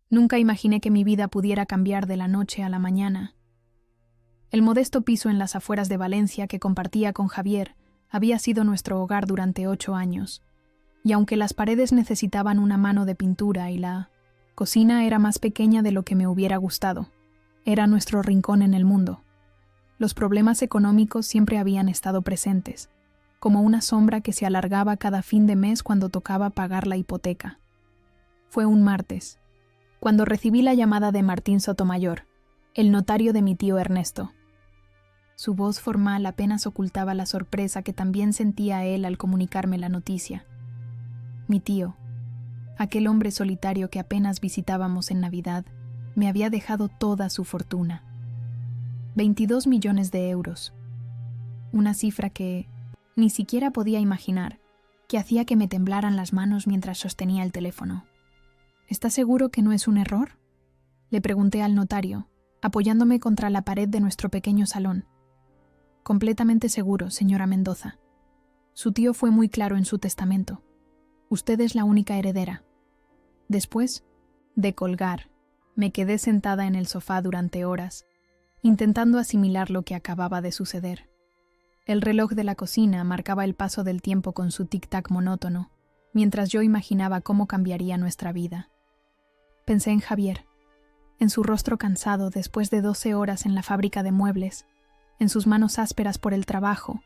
Nunca imaginé que mi vida pudiera cambiar de la noche a la mañana. El modesto piso en las afueras de Valencia que compartía con Javier había sido nuestro hogar durante 8 años, y aunque las paredes necesitaban una mano de pintura y la cocina era más pequeña de lo que me hubiera gustado, era nuestro rincón en el mundo. Los problemas económicos siempre habían estado presentes, como una sombra que se alargaba cada fin de mes cuando tocaba pagar la hipoteca. Fue un martes, cuando recibí la llamada de Martín Sotomayor, el notario de mi tío Ernesto. Su voz formal apenas ocultaba la sorpresa que también sentía él al comunicarme la noticia. Mi tío, aquel hombre solitario que apenas visitábamos en Navidad, me había dejado toda su fortuna. 22 millones de euros. Una cifra que ni siquiera podía imaginar, que hacía que me temblaran las manos mientras sostenía el teléfono. ¿Está seguro que no es un error?, le pregunté al notario, apoyándome contra la pared de nuestro pequeño salón. Completamente seguro, señora Mendoza. Su tío fue muy claro en su testamento. Usted es la única heredera. Después de colgar, me quedé sentada en el sofá durante horas, intentando asimilar lo que acababa de suceder. El reloj de la cocina marcaba el paso del tiempo con su tic-tac monótono, mientras yo imaginaba cómo cambiaría nuestra vida. Pensé en Javier, en su rostro cansado después de 12 horas en la fábrica de muebles, en sus manos ásperas por el trabajo,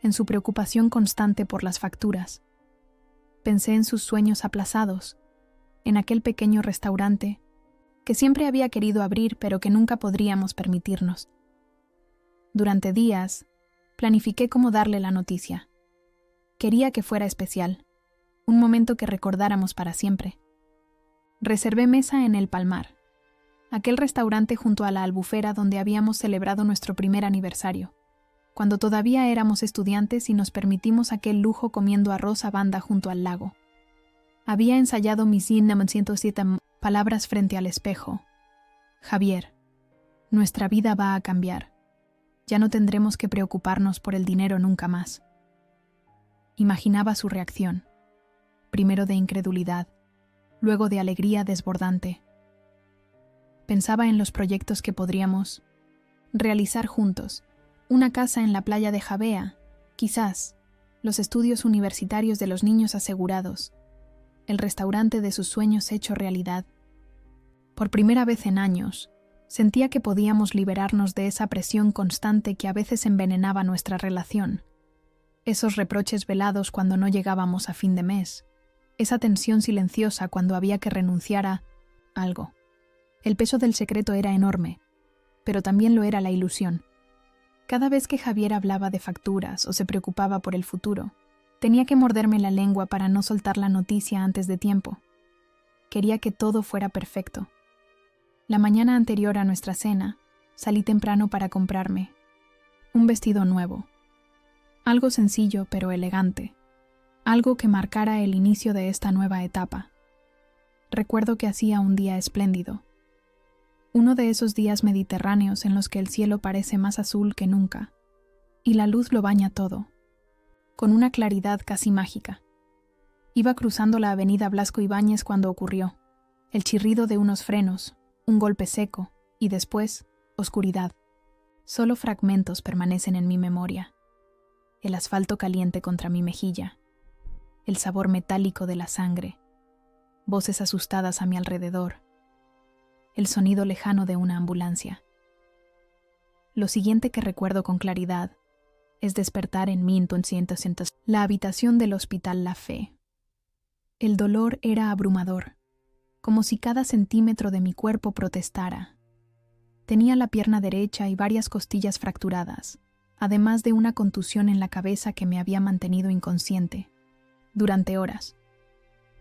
en su preocupación constante por las facturas. Pensé en sus sueños aplazados, en aquel pequeño restaurante que siempre había querido abrir pero que nunca podríamos permitirnos. Durante días, planifiqué cómo darle la noticia. Quería que fuera especial, un momento que recordáramos para siempre. Reservé mesa en el Palmar, aquel restaurante junto a la Albufera donde habíamos celebrado nuestro primer aniversario, cuando todavía éramos estudiantes y nos permitimos aquel lujo comiendo arroz a banda junto al lago. Había ensayado mis 107 palabras frente al espejo. Javier, nuestra vida va a cambiar. Ya no tendremos que preocuparnos por el dinero nunca más. Imaginaba su reacción, primero de incredulidad, luego de alegría desbordante. Pensaba en los proyectos que podríamos realizar juntos, una casa en la playa de Javea, quizás, los estudios universitarios de los niños asegurados, el restaurante de sus sueños hecho realidad. Por primera vez en años, sentía que podíamos liberarnos de esa presión constante que a veces envenenaba nuestra relación, esos reproches velados cuando no llegábamos a fin de mes, esa tensión silenciosa cuando había que renunciar a algo. El peso del secreto era enorme, pero también lo era la ilusión. Cada vez que Javier hablaba de facturas o se preocupaba por el futuro, tenía que morderme la lengua para no soltar la noticia antes de tiempo. Quería que todo fuera perfecto. La mañana anterior a nuestra cena, salí temprano para comprarme un vestido nuevo. Algo sencillo pero elegante. Algo que marcara el inicio de esta nueva etapa. Recuerdo que hacía un día espléndido. Uno de esos días mediterráneos en los que el cielo parece más azul que nunca, y la luz lo baña todo, con una claridad casi mágica. Iba cruzando la avenida Blasco Ibáñez cuando ocurrió. El chirrido de unos frenos, un golpe seco, y después, oscuridad. Solo fragmentos permanecen en mi memoria. El asfalto caliente contra mi mejilla, el sabor metálico de la sangre, voces asustadas a mi alrededor, el sonido lejano de una ambulancia. Lo siguiente que recuerdo con claridad es despertar en 1900 la habitación del Hospital La Fe. El dolor era abrumador, como si cada centímetro de mi cuerpo protestara. Tenía la pierna derecha y varias costillas fracturadas, además de una contusión en la cabeza que me había mantenido inconsciente durante horas.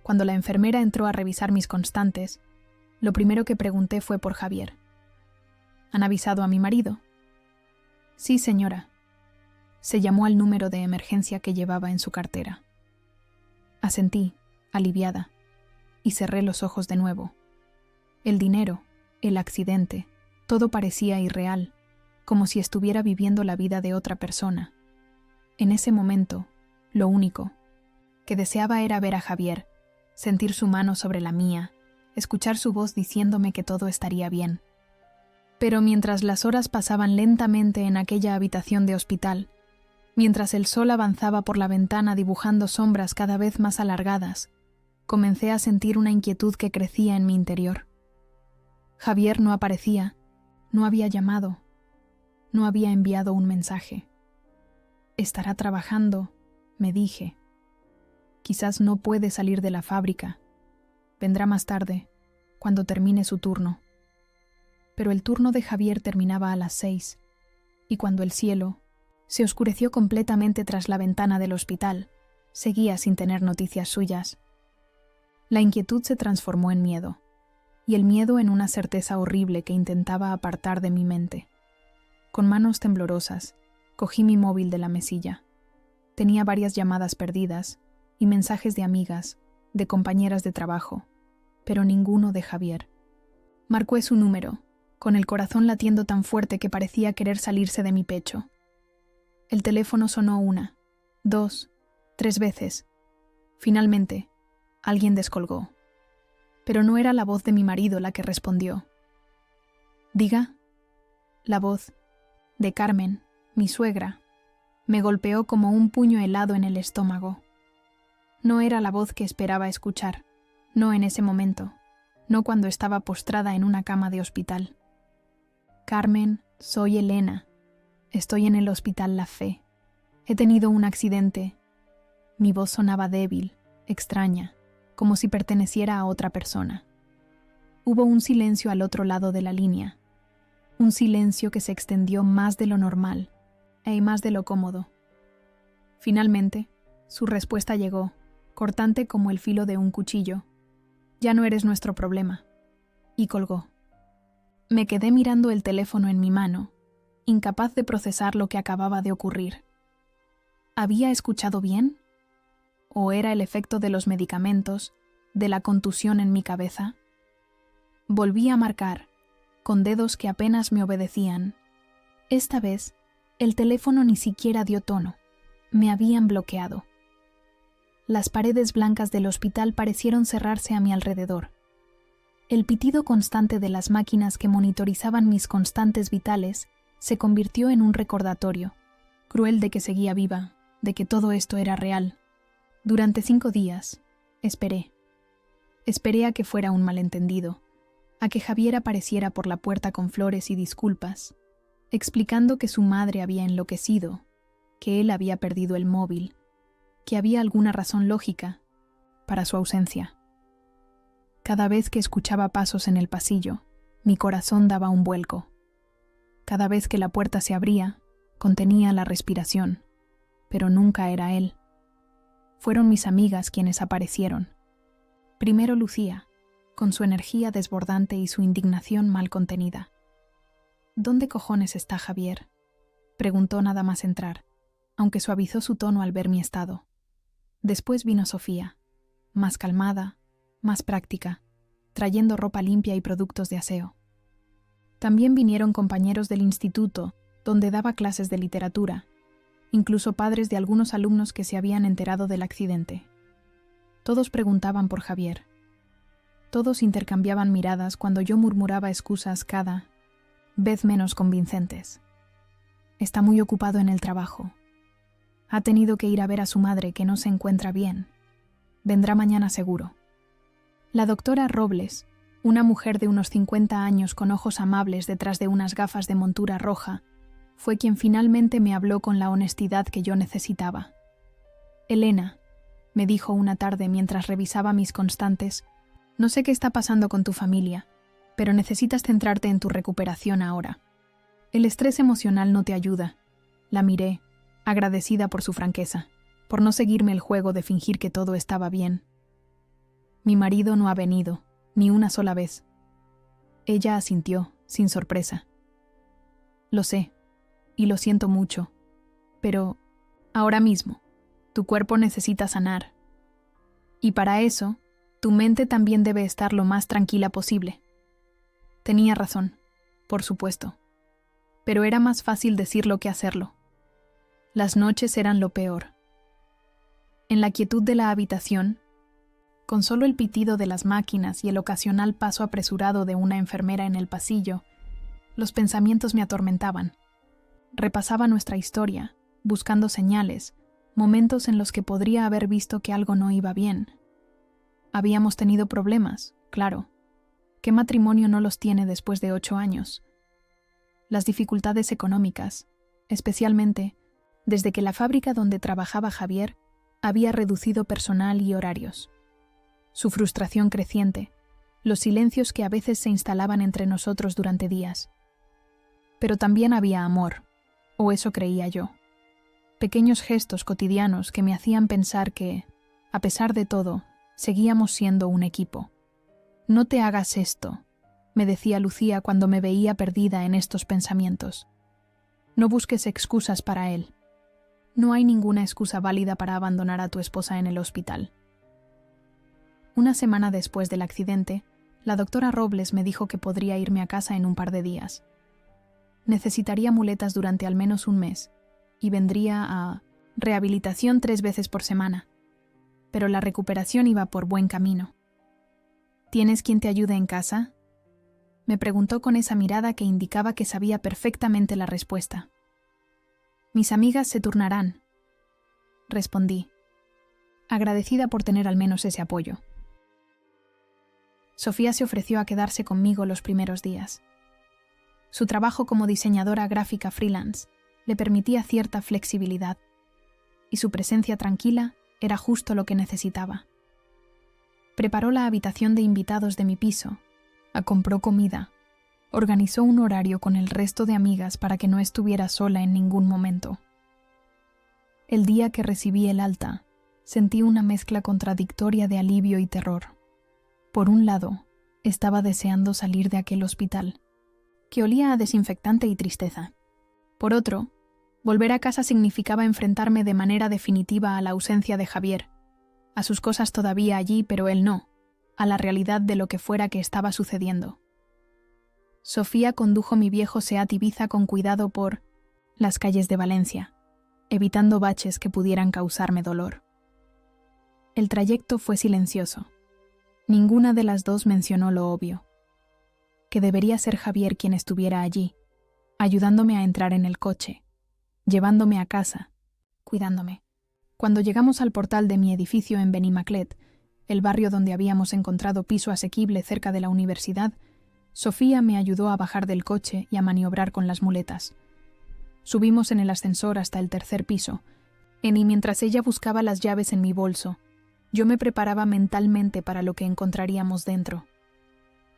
Cuando la enfermera entró a revisar mis constantes, lo primero que pregunté fue por Javier. ¿Han avisado a mi marido? Sí, señora. Se llamó al número de emergencia que llevaba en su cartera. Asentí, aliviada, y cerré los ojos de nuevo. El dinero, el accidente, todo parecía irreal, como si estuviera viviendo la vida de otra persona. En ese momento, lo único que deseaba era ver a Javier, sentir su mano sobre la mía, escuchar su voz diciéndome que todo estaría bien. Pero mientras las horas pasaban lentamente en aquella habitación de hospital, mientras el sol avanzaba por la ventana dibujando sombras cada vez más alargadas, comencé a sentir una inquietud que crecía en mi interior. Javier no aparecía, no había llamado, no había enviado un mensaje. Estará trabajando, me dije. Quizás no puede salir de la fábrica. Vendrá más tarde, cuando termine su turno. Pero el turno de Javier terminaba a las 6, y cuando el cielo se oscureció completamente tras la ventana del hospital, seguía sin tener noticias suyas. La inquietud se transformó en miedo, y el miedo en una certeza horrible que intentaba apartar de mi mente. Con manos temblorosas, cogí mi móvil de la mesilla. Tenía varias llamadas perdidas y mensajes de amigas, de compañeras de trabajo, pero ninguno de Javier. Marcó su número, con el corazón latiendo tan fuerte que parecía querer salirse de mi pecho. El teléfono sonó 1, 2, 3 veces. Finalmente, alguien descolgó. Pero no era la voz de mi marido la que respondió. «Diga». La voz de Carmen, mi suegra, me golpeó como un puño helado en el estómago. No era la voz que esperaba escuchar, no en ese momento, no cuando estaba postrada en una cama de hospital. «Carmen, soy Elena. Estoy en el Hospital La Fe. He tenido un accidente». Mi voz sonaba débil, extraña, como si perteneciera a otra persona. Hubo un silencio al otro lado de la línea, un silencio que se extendió más de lo normal y más de lo cómodo. Finalmente, su respuesta llegó, cortante como el filo de un cuchillo. «Ya no eres nuestro problema». Y colgó. Me quedé mirando el teléfono en mi mano, incapaz de procesar lo que acababa de ocurrir. ¿Había escuchado bien? ¿O era el efecto de los medicamentos, de la contusión en mi cabeza? Volví a marcar, con dedos que apenas me obedecían. Esta vez, el teléfono ni siquiera dio tono. Me habían bloqueado. Las paredes blancas del hospital parecieron cerrarse a mi alrededor. El pitido constante de las máquinas que monitorizaban mis constantes vitales se convirtió en un recordatorio, cruel, de que seguía viva, de que todo esto era real. Durante 5 días, esperé. Esperé a que fuera un malentendido, a que Javier apareciera por la puerta con flores y disculpas, explicando que su madre había enloquecido, que él había perdido el móvil, que había alguna razón lógica para su ausencia. Cada vez que escuchaba pasos en el pasillo, mi corazón daba un vuelco. Cada vez que la puerta se abría, contenía la respiración, pero nunca era él. Fueron mis amigas quienes aparecieron. Primero Lucía, con su energía desbordante y su indignación mal contenida. «¿Dónde cojones está Javier?», preguntó nada más entrar, aunque suavizó su tono al ver mi estado. Después vino Sofía, más calmada, más práctica, trayendo ropa limpia y productos de aseo. También vinieron compañeros del instituto, donde daba clases de literatura, incluso padres de algunos alumnos que se habían enterado del accidente. Todos preguntaban por Javier. Todos intercambiaban miradas cuando yo murmuraba excusas cada vez menos convincentes. «Está muy ocupado en el trabajo. Ha tenido que ir a ver a su madre, que no se encuentra bien. Vendrá mañana seguro». La doctora Robles, una mujer de unos 50 años con ojos amables detrás de unas gafas de montura roja, fue quien finalmente me habló con la honestidad que yo necesitaba. «Elena», me dijo una tarde mientras revisaba mis constantes, «no sé qué está pasando con tu familia, pero necesitas centrarte en tu recuperación ahora. El estrés emocional no te ayuda». La miré, agradecida por su franqueza, por no seguirme el juego de fingir que todo estaba bien. «Mi marido no ha venido, ni una sola vez». Ella asintió, sin sorpresa. «Lo sé, y lo siento mucho, pero ahora mismo, tu cuerpo necesita sanar. Y para eso, tu mente también debe estar lo más tranquila posible». Tenía razón, por supuesto, pero era más fácil decirlo que hacerlo. Las noches eran lo peor. En la quietud de la habitación, Con solo el pitido de las máquinas y el ocasional paso apresurado de una enfermera en el pasillo, los pensamientos me atormentaban. Repasaba nuestra historia, buscando señales, momentos en los que podría haber visto que algo no iba bien. Habíamos tenido problemas, claro. ¿Qué matrimonio no los tiene después de 8 años? Las dificultades económicas, especialmente desde que la fábrica donde trabajaba Javier había reducido personal y horarios. Su frustración creciente, los silencios que a veces se instalaban entre nosotros durante días. Pero también había amor, o eso creía yo. Pequeños gestos cotidianos que me hacían pensar que, a pesar de todo, seguíamos siendo un equipo. «No te hagas esto», me decía Lucía cuando me veía perdida en estos pensamientos. «No busques excusas para él. No hay ninguna excusa válida para abandonar a tu esposa en el hospital». Una semana después del accidente, la doctora Robles me dijo que podría irme a casa en un par de días. Necesitaría muletas durante al menos un mes y vendría a rehabilitación 3 veces por semana, pero la recuperación iba por buen camino. «¿Tienes quien te ayude en casa?», me preguntó con esa mirada que indicaba que sabía perfectamente la respuesta. «Mis amigas se turnarán», respondí, agradecida por tener al menos ese apoyo. Sofía se ofreció a quedarse conmigo los primeros días. Su trabajo como diseñadora gráfica freelance le permitía cierta flexibilidad, y su presencia tranquila era justo lo que necesitaba. Preparó la habitación de invitados de mi piso, compró comida, organizó un horario con el resto de amigas para que no estuviera sola en ningún momento. El día que recibí el alta, sentí una mezcla contradictoria de alivio y terror. Por un lado, estaba deseando salir de aquel hospital, que olía a desinfectante y tristeza. Por otro, volver a casa significaba enfrentarme de manera definitiva a la ausencia de Javier, a sus cosas todavía allí, pero él no, a la realidad de lo que fuera que estaba sucediendo. Sofía condujo mi viejo Seat Ibiza con cuidado por las calles de Valencia, evitando baches que pudieran causarme dolor. El trayecto fue silencioso. Ninguna de las dos mencionó lo obvio, que debería ser Javier quien estuviera allí, ayudándome a entrar en el coche, llevándome a casa, cuidándome. Cuando llegamos al portal de mi edificio en Benimaclet, el barrio donde habíamos encontrado piso asequible cerca de la universidad, Sofía me ayudó a bajar del coche y a maniobrar con las muletas. Subimos en el ascensor hasta el 3er piso, y mientras ella buscaba las llaves en mi bolso, yo me preparaba mentalmente para lo que encontraríamos dentro.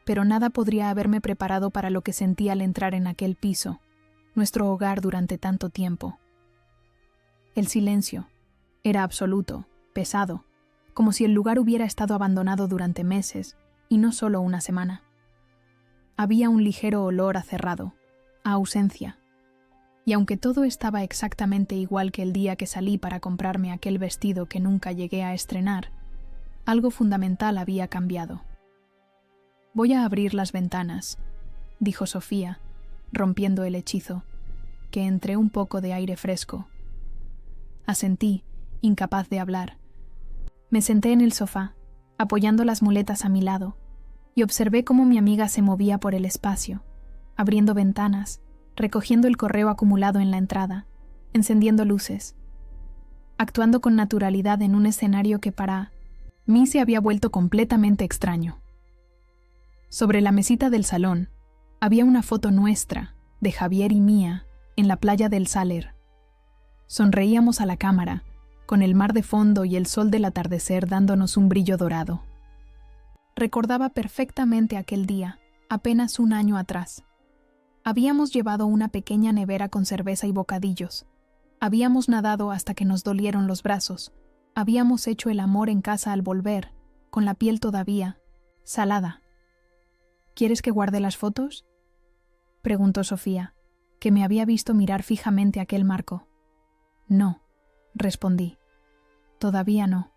Pero nada podría haberme preparado para lo que sentí al entrar en aquel piso, nuestro hogar durante tanto tiempo. El silencio era absoluto, pesado, como si el lugar hubiera estado abandonado durante meses, y no solo una semana. Había un ligero olor a cerrado, a ausencia, y aunque todo estaba exactamente igual que el día que salí para comprarme aquel vestido que nunca llegué a estrenar, algo fundamental había cambiado. «Voy a abrir las ventanas», dijo Sofía, rompiendo el hechizo, que entré un poco de aire fresco. Asentí, incapaz de hablar. Me senté en el sofá, apoyando las muletas a mi lado, y observé cómo mi amiga se movía por el espacio, abriendo ventanas, recogiendo el correo acumulado en la entrada, encendiendo luces, actuando con naturalidad en un escenario que para mí se había vuelto completamente extraño. Sobre la mesita del salón había una foto nuestra, de Javier y mía, en la playa del Saler. Sonreíamos a la cámara, con el mar de fondo y el sol del atardecer dándonos un brillo dorado. Recordaba perfectamente aquel día, apenas un año atrás. Habíamos llevado una pequeña nevera con cerveza y bocadillos. Habíamos nadado hasta que nos dolieron los brazos. Habíamos hecho el amor en casa al volver, con la piel todavía salada. «¿Quieres que guarde las fotos?», preguntó Sofía, que me había visto mirar fijamente aquel marco. «No», respondí. «Todavía no.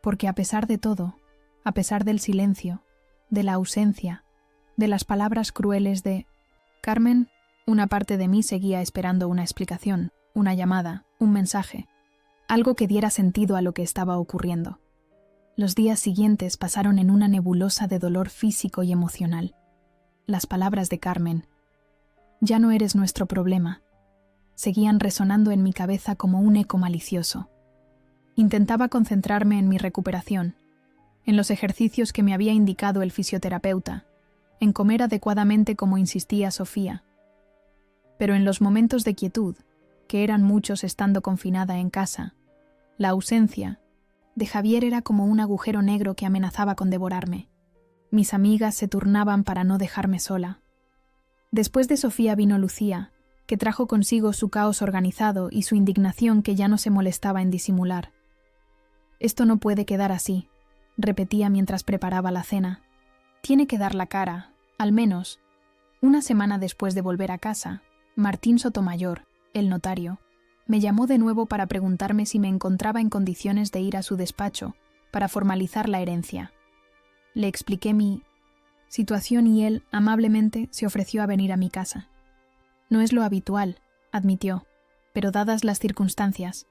Porque a pesar de todo, a pesar del silencio, de la ausencia, de las palabras crueles de Carmen, una parte de mí seguía esperando una explicación, una llamada, un mensaje, algo que diera sentido a lo que estaba ocurriendo. Los días siguientes pasaron en una nebulosa de dolor físico y emocional. Las palabras de Carmen, «Ya no eres nuestro problema», seguían resonando en mi cabeza como un eco malicioso. Intentaba concentrarme en mi recuperación, en los ejercicios que me había indicado el fisioterapeuta, en comer adecuadamente como insistía Sofía. Pero en los momentos de quietud, que eran muchos estando confinada en casa, la ausencia de Javier era como un agujero negro que amenazaba con devorarme. Mis amigas se turnaban para no dejarme sola. Después de Sofía vino Lucía, que trajo consigo su caos organizado y su indignación que ya no se molestaba en disimular. «Esto no puede quedar así», repetía mientras preparaba la cena. «Tiene que dar la cara, al menos». Una semana después de volver a casa, Martín Sotomayor, el notario, me llamó de nuevo para preguntarme si me encontraba en condiciones de ir a su despacho para formalizar la herencia. Le expliqué mi situación y él, amablemente, se ofreció a venir a mi casa. «No es lo habitual», admitió, «pero dadas las circunstancias».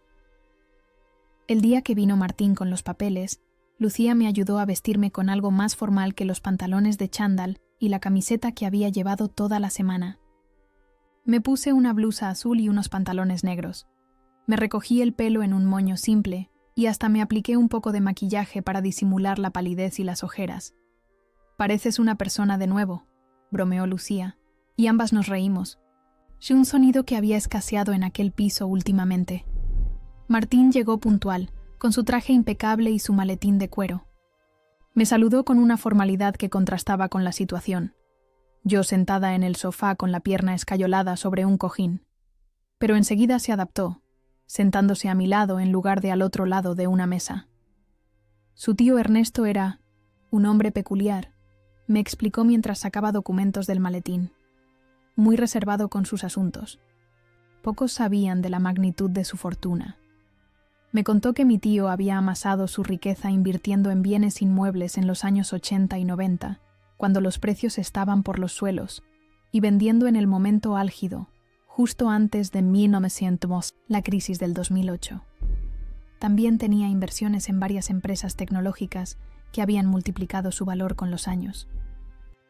El día que vino Martín con los papeles, Lucía me ayudó a vestirme con algo más formal que los pantalones de chándal y la camiseta que había llevado toda la semana. Me puse una blusa azul y unos pantalones negros. Me recogí el pelo en un moño simple y hasta me apliqué un poco de maquillaje para disimular la palidez y las ojeras. «Pareces una persona de nuevo», bromeó Lucía, y ambas nos reímos. Un sonido que había escaseado en aquel piso últimamente. Martín llegó puntual, con su traje impecable y su maletín de cuero. Me saludó con una formalidad que contrastaba con la situación. Yo sentada en el sofá con la pierna escayolada sobre un cojín. Pero enseguida se adaptó, sentándose a mi lado en lugar de al otro lado de una mesa. Su tío Ernesto era un hombre peculiar, me explicó mientras sacaba documentos del maletín. Muy reservado con sus asuntos. Pocos sabían de la magnitud de su fortuna. Me contó que mi tío había amasado su riqueza invirtiendo en bienes inmuebles en los años 80 y 90, cuando los precios estaban por los suelos, y vendiendo en el momento álgido, justo antes de 1900, la crisis del 2008. También tenía inversiones en varias empresas tecnológicas que habían multiplicado su valor con los años.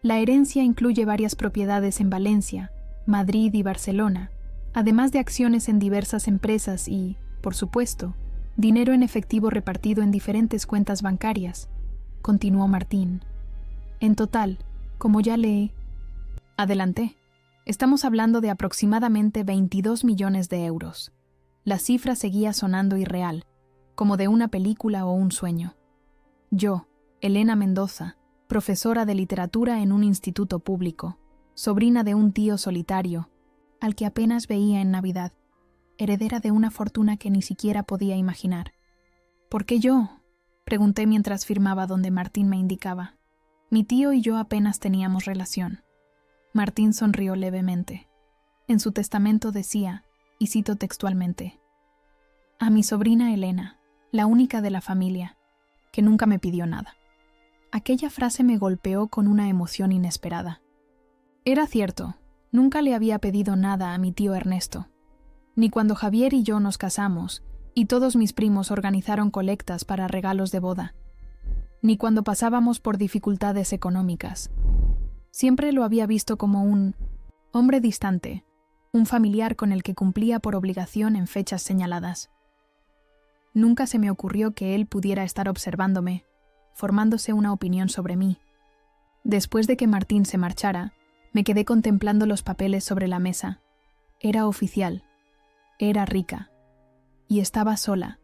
La herencia incluye varias propiedades en Valencia, Madrid y Barcelona, además de acciones en diversas empresas y, por supuesto, dinero en efectivo repartido en diferentes cuentas bancarias, continuó Martín. En total, como ya le adelanté, estamos hablando de aproximadamente 22 millones de euros. La cifra seguía sonando irreal, como de una película o un sueño. Yo, Elena Mendoza, profesora de literatura en un instituto público, sobrina de un tío solitario, al que apenas veía en Navidad, heredera de una fortuna que ni siquiera podía imaginar. ¿Por qué yo?, pregunté mientras firmaba donde Martín me indicaba. Mi tío y yo apenas teníamos relación. Martín sonrió levemente. En su testamento decía, y cito textualmente, «A mi sobrina Elena, la única de la familia, que nunca me pidió nada». Aquella frase me golpeó con una emoción inesperada. Era cierto, nunca le había pedido nada a mi tío Ernesto. Ni cuando Javier y yo nos casamos, y todos mis primos organizaron colectas para regalos de boda. Ni cuando pasábamos por dificultades económicas. Siempre lo había visto como un hombre distante, un familiar con el que cumplía por obligación en fechas señaladas. Nunca se me ocurrió que él pudiera estar observándome, formándose una opinión sobre mí. Después de que Martín se marchara, me quedé contemplando los papeles sobre la mesa. Era oficial. Era rica. Y estaba sola.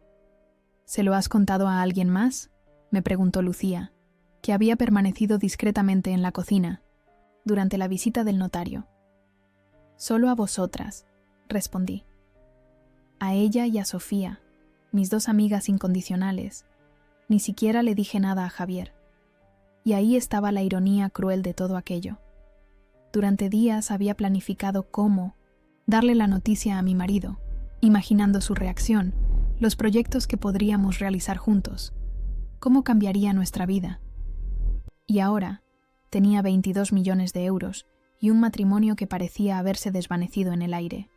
¿Se lo has contado a alguien más?, me preguntó Lucía, que había permanecido discretamente en la cocina durante la visita del notario. «Solo a vosotras», respondí. A ella y a Sofía, mis dos amigas incondicionales. Ni siquiera le dije nada a Javier. Y ahí estaba la ironía cruel de todo aquello. Durante días había planificado cómo darle la noticia a mi marido, imaginando su reacción, los proyectos que podríamos realizar juntos, cómo cambiaría nuestra vida. Y ahora tenía 22 millones de euros y un matrimonio que parecía haberse desvanecido en el aire.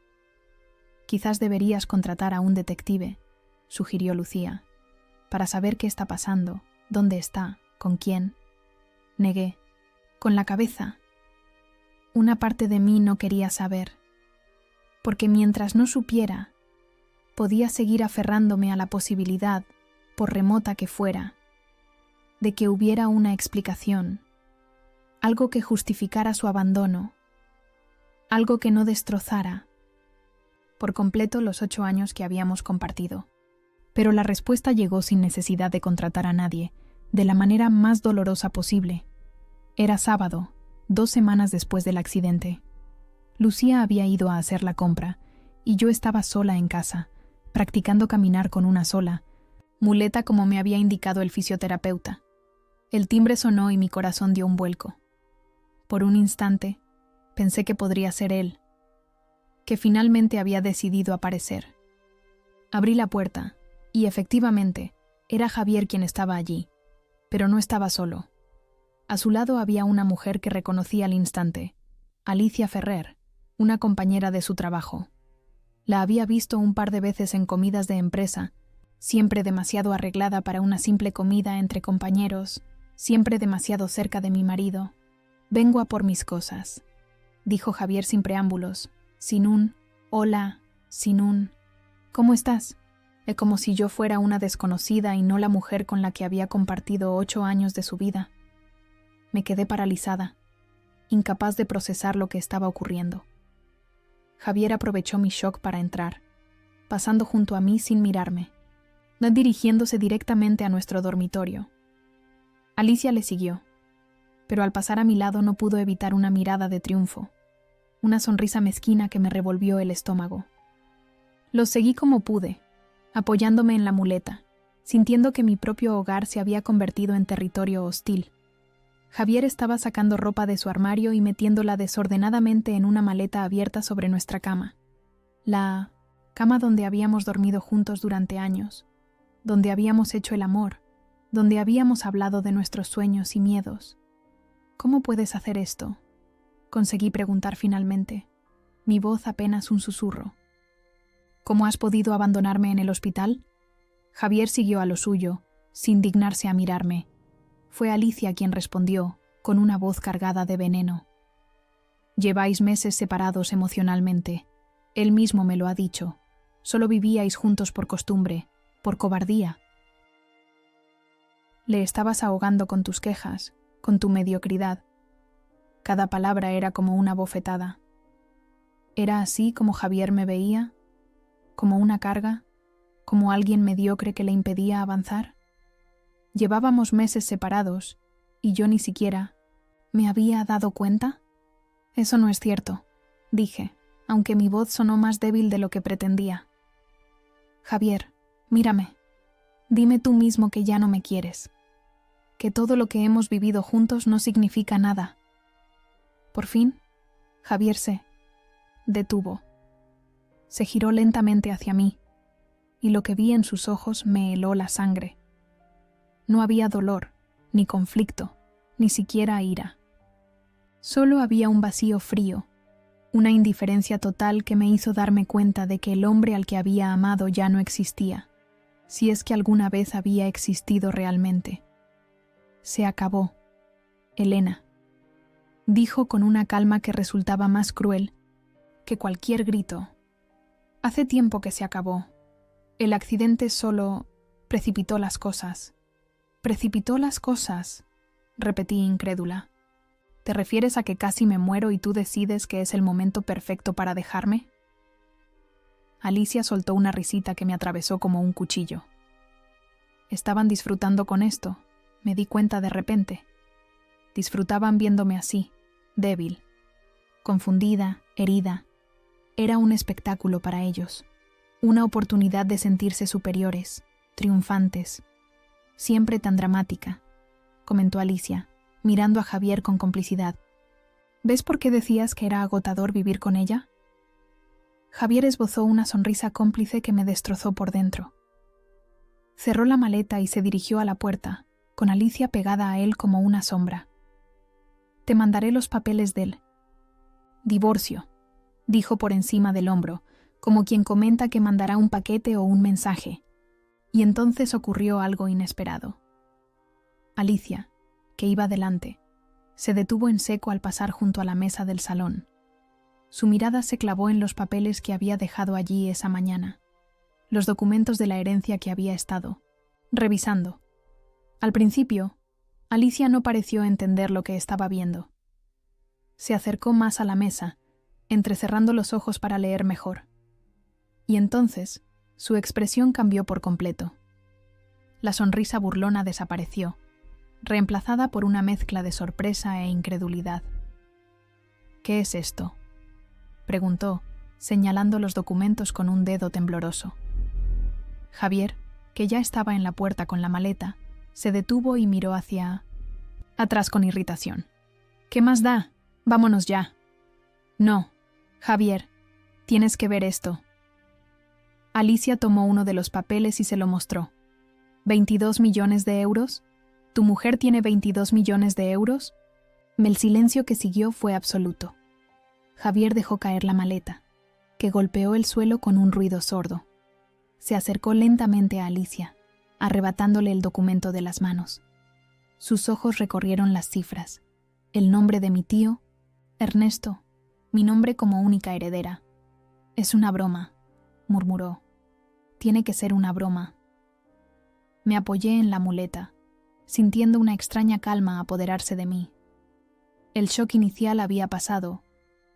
«Quizás deberías contratar a un detective», sugirió Lucía, «para saber qué está pasando ¿Dónde está? ¿Con quién? Negué. Con la cabeza. Una parte de mí no quería saber, porque mientras no supiera, podía seguir aferrándome a la posibilidad, por remota que fuera, de que hubiera una explicación, algo que justificara su abandono, algo que no destrozara por completo los 8 años que habíamos compartido. Pero la respuesta llegó sin necesidad de contratar a nadie, de la manera más dolorosa posible. Era sábado, 2 semanas después del accidente. Lucía había ido a hacer la compra y yo estaba sola en casa, practicando caminar con una sola, muleta como me había indicado el fisioterapeuta. El timbre sonó y mi corazón dio un vuelco. Por un instante, pensé que podría ser él, que finalmente había decidido aparecer. Abrí la puerta, y efectivamente, era Javier quien estaba allí, pero no estaba solo. A su lado había una mujer que reconocí al instante, Alicia Ferrer, una compañera de su trabajo. La había visto un par de veces en comidas de empresa, siempre demasiado arreglada para una simple comida entre compañeros, siempre demasiado cerca de mi marido. «Vengo a por mis cosas», dijo Javier sin preámbulos, sin un «hola», sin un «¿cómo estás?», como si yo fuera una desconocida y no la mujer con la que había compartido 8 años de su vida. Me quedé paralizada, incapaz de procesar lo que estaba ocurriendo. Javier aprovechó mi shock para entrar, pasando junto a mí sin mirarme, dirigiéndose directamente a nuestro dormitorio. Alicia le siguió, pero al pasar a mi lado no pudo evitar una mirada de triunfo, una sonrisa mezquina que me revolvió el estómago. Los seguí como pude, apoyándome en la muleta, sintiendo que mi propio hogar se había convertido en territorio hostil. Javier estaba sacando ropa de su armario y metiéndola desordenadamente en una maleta abierta sobre nuestra cama. La cama donde habíamos dormido juntos durante años, donde habíamos hecho el amor, donde habíamos hablado de nuestros sueños y miedos. «¿Cómo puedes hacer esto?», conseguí preguntar finalmente, mi voz apenas un susurro. «¿Cómo has podido abandonarme en el hospital?». Javier siguió a lo suyo, sin dignarse a mirarme. Fue Alicia quien respondió, con una voz cargada de veneno. «Lleváis meses separados emocionalmente. Él mismo me lo ha dicho. Solo vivíais juntos por costumbre, por cobardía. Le estabas ahogando con tus quejas, con tu mediocridad. Cada palabra era como una bofetada. ¿Era así como Javier me veía? ¿Como una carga? ¿Como alguien mediocre que le impedía avanzar? Llevábamos meses separados, y yo ni siquiera ¿me había dado cuenta? Eso no es cierto», dije, aunque mi voz sonó más débil de lo que pretendía. «Javier, mírame. Dime tú mismo que ya no me quieres, que todo lo que hemos vivido juntos no significa nada». Por fin, Javier se detuvo. Se giró lentamente hacia mí, y lo que vi en sus ojos me heló la sangre. No había dolor, ni conflicto, ni siquiera ira. Solo había un vacío frío, una indiferencia total que me hizo darme cuenta de que el hombre al que había amado ya no existía, si es que alguna vez había existido realmente. «Se acabó, Elena», dijo con una calma que resultaba más cruel que cualquier grito. «Hace tiempo que se acabó. El accidente solo precipitó las cosas». «¿Precipitó las cosas?», repetí incrédula. «¿Te refieres a que casi me muero y tú decides que es el momento perfecto para dejarme?». Alicia soltó una risita que me atravesó como un cuchillo. Estaban disfrutando con esto, me di cuenta de repente. Disfrutaban viéndome así, débil, confundida, herida. Era un espectáculo para ellos, una oportunidad de sentirse superiores, triunfantes. «Siempre tan dramática», comentó Alicia, mirando a Javier con complicidad. «¿Ves por qué decías que era agotador vivir con ella?». Javier esbozó una sonrisa cómplice que me destrozó por dentro. Cerró la maleta y se dirigió a la puerta, con Alicia pegada a él como una sombra. «Te mandaré los papeles del divorcio», dijo por encima del hombro, como quien comenta que mandará un paquete o un mensaje. Y entonces ocurrió algo inesperado. Alicia, que iba delante, se detuvo en seco al pasar junto a la mesa del salón. Su mirada se clavó en los papeles que había dejado allí esa mañana, los documentos de la herencia que había estado revisando. Al principio, Alicia no pareció entender lo que estaba viendo. Se acercó más a la mesa, entrecerrando los ojos para leer mejor. Y entonces, su expresión cambió por completo. La sonrisa burlona desapareció, reemplazada por una mezcla de sorpresa e incredulidad. «¿Qué es esto?», preguntó, señalando los documentos con un dedo tembloroso. Javier, que ya estaba en la puerta con la maleta, se detuvo y miró hacia atrás con irritación. «¿Qué más da? Vámonos ya». «No, Javier, tienes que ver esto». Alicia tomó uno de los papeles y se lo mostró. ¿22 millones de euros? ¿Tu mujer tiene 22 millones de euros? El silencio que siguió fue absoluto. Javier dejó caer la maleta, que golpeó el suelo con un ruido sordo. Se acercó lentamente a Alicia, arrebatándole el documento de las manos. Sus ojos recorrieron las cifras. El nombre de mi tío, Ernesto, mi nombre como única heredera. «Es una broma», murmuró. «Tiene que ser una broma». Me apoyé en la muleta, sintiendo una extraña calma apoderarse de mí. El shock inicial había pasado,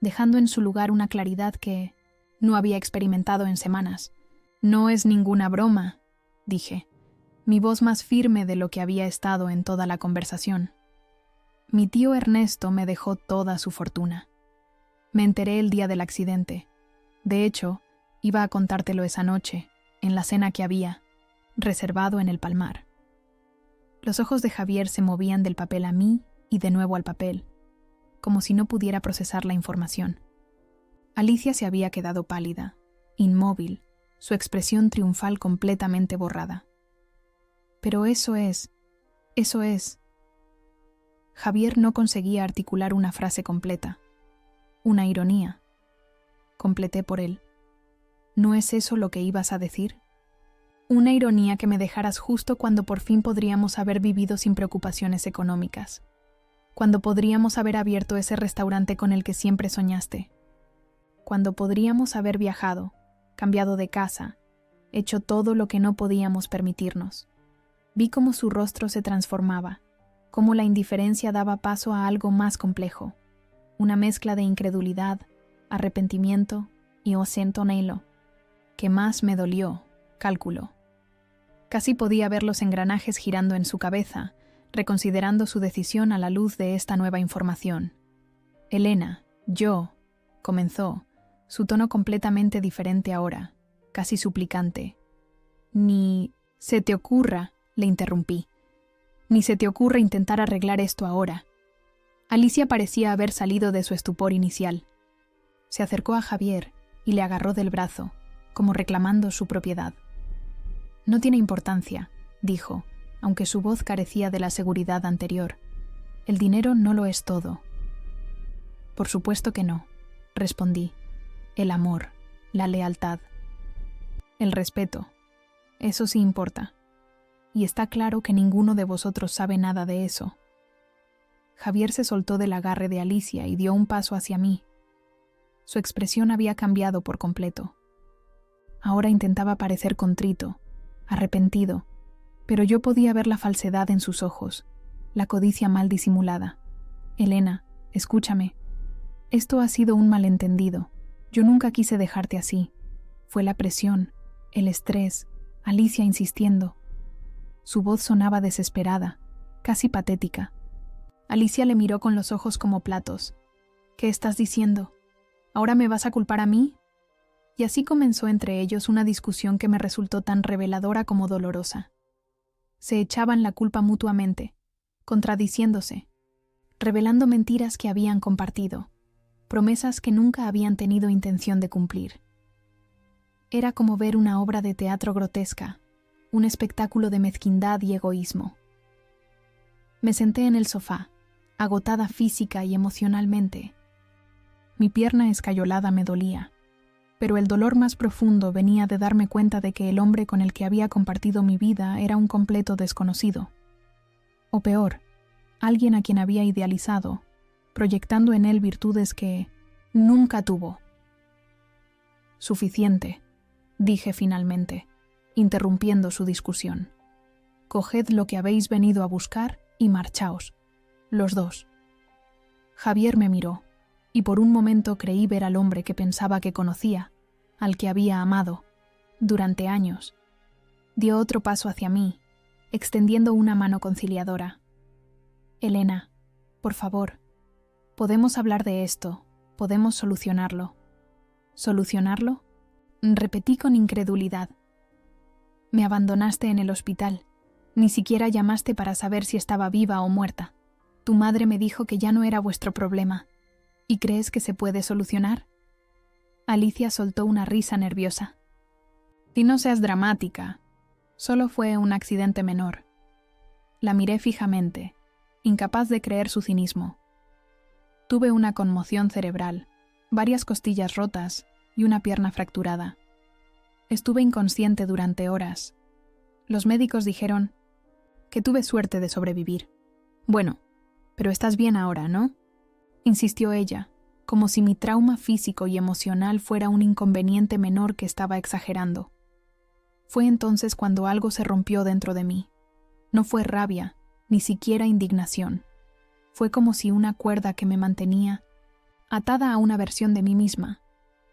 dejando en su lugar una claridad que no había experimentado en semanas. «No es ninguna broma», dije, mi voz más firme de lo que había estado en toda la conversación. «Mi tío Ernesto me dejó toda su fortuna. Me enteré el día del accidente. De hecho, iba a contártelo esa noche, en la cena que había, reservado en el Palmar». Los ojos de Javier se movían del papel a mí y de nuevo al papel, como si no pudiera procesar la información. Alicia se había quedado pálida, inmóvil, su expresión triunfal completamente borrada. «Pero eso es. Javier no conseguía articular una frase completa. «Una ironía», completé por él. «¿No es eso lo que ibas a decir? Una ironía que me dejaras justo cuando por fin podríamos haber vivido sin preocupaciones económicas, cuando podríamos haber abierto ese restaurante con el que siempre soñaste, cuando podríamos haber viajado, cambiado de casa, hecho todo lo que no podíamos permitirnos». Vi cómo su rostro se transformaba, cómo la indiferencia daba paso a algo más complejo, una mezcla de incredulidad, arrepentimiento y anhelo, que más me dolió, cálculo. Casi podía ver los engranajes girando en su cabeza, reconsiderando su decisión a la luz de esta nueva información. «Elena, comenzó, su tono completamente diferente ahora, casi suplicante. «Ni se te ocurra», le interrumpí. «Ni se te ocurra intentar arreglar esto ahora». Alicia parecía haber salido de su estupor inicial. Se acercó a Javier y le agarró del brazo, como reclamando su propiedad. «No tiene importancia», dijo, aunque su voz carecía de la seguridad anterior. «El dinero no lo es todo». «Por supuesto que no», respondí. «El amor, la lealtad, el respeto, eso sí importa. Y está claro que ninguno de vosotros sabe nada de eso». Javier se soltó del agarre de Alicia y dio un paso hacia mí. Su expresión había cambiado por completo. Ahora intentaba parecer contrito, arrepentido, pero yo podía ver la falsedad en sus ojos, la codicia mal disimulada. «Elena, escúchame. Esto ha sido un malentendido. Yo nunca quise dejarte así. Fue la presión, el estrés, Alicia insistiendo». Su voz sonaba desesperada, casi patética. Alicia le miró con los ojos como platos. «¿Qué estás diciendo? ¿Ahora me vas a culpar a mí?». Y así comenzó entre ellos una discusión que me resultó tan reveladora como dolorosa. Se echaban la culpa mutuamente, contradiciéndose, revelando mentiras que habían compartido, promesas que nunca habían tenido intención de cumplir. Era como ver una obra de teatro grotesca, un espectáculo de mezquindad y egoísmo. Me senté en el sofá, agotada física y emocionalmente. Mi pierna escayolada me dolía, pero el dolor más profundo venía de darme cuenta de que el hombre con el que había compartido mi vida era un completo desconocido. O peor, alguien a quien había idealizado, proyectando en él virtudes que nunca tuvo. Suficiente, dije finalmente, interrumpiendo su discusión. Coged lo que habéis venido a buscar y marchaos, los dos. Javier me miró, y por un momento creí ver al hombre que pensaba que conocía, al que había amado, durante años. Dio otro paso hacia mí, extendiendo una mano conciliadora. Elena, por favor, podemos hablar de esto, podemos solucionarlo. ¿Solucionarlo? Repetí con incredulidad. Me abandonaste en el hospital. Ni siquiera llamaste para saber si estaba viva o muerta. Tu madre me dijo que ya no era vuestro problema. ¿Y crees que se puede solucionar? Alicia soltó una risa nerviosa. Y no seas dramática. Solo fue un accidente menor. La miré fijamente, incapaz de creer su cinismo. Tuve una conmoción cerebral, varias costillas rotas y una pierna fracturada. Estuve inconsciente durante horas. Los médicos dijeron que tuve suerte de sobrevivir. Bueno, pero estás bien ahora, ¿no? Insistió ella, como si mi trauma físico y emocional fuera un inconveniente menor que estaba exagerando. Fue entonces cuando algo se rompió dentro de mí. No fue rabia, ni siquiera indignación. Fue como si una cuerda que me mantenía atada a una versión de mí misma,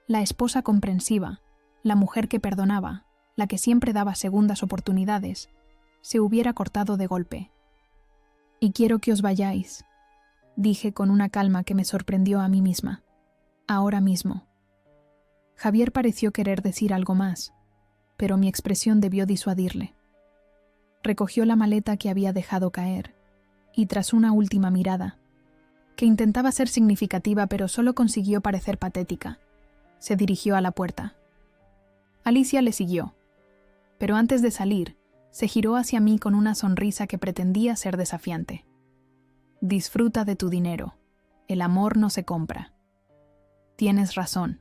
la esposa comprensiva, la mujer que perdonaba, la que siempre daba segundas oportunidades, se hubiera cortado de golpe. Y quiero que os vayáis, dije con una calma que me sorprendió a mí misma. Ahora mismo. Javier pareció querer decir algo más, pero mi expresión debió disuadirle. Recogió la maleta que había dejado caer, y tras una última mirada, que intentaba ser significativa pero solo consiguió parecer patética, se dirigió a la puerta. Alicia le siguió, pero antes de salir, se giró hacia mí con una sonrisa que pretendía ser desafiante. Disfruta de tu dinero. El amor no se compra. Tienes razón,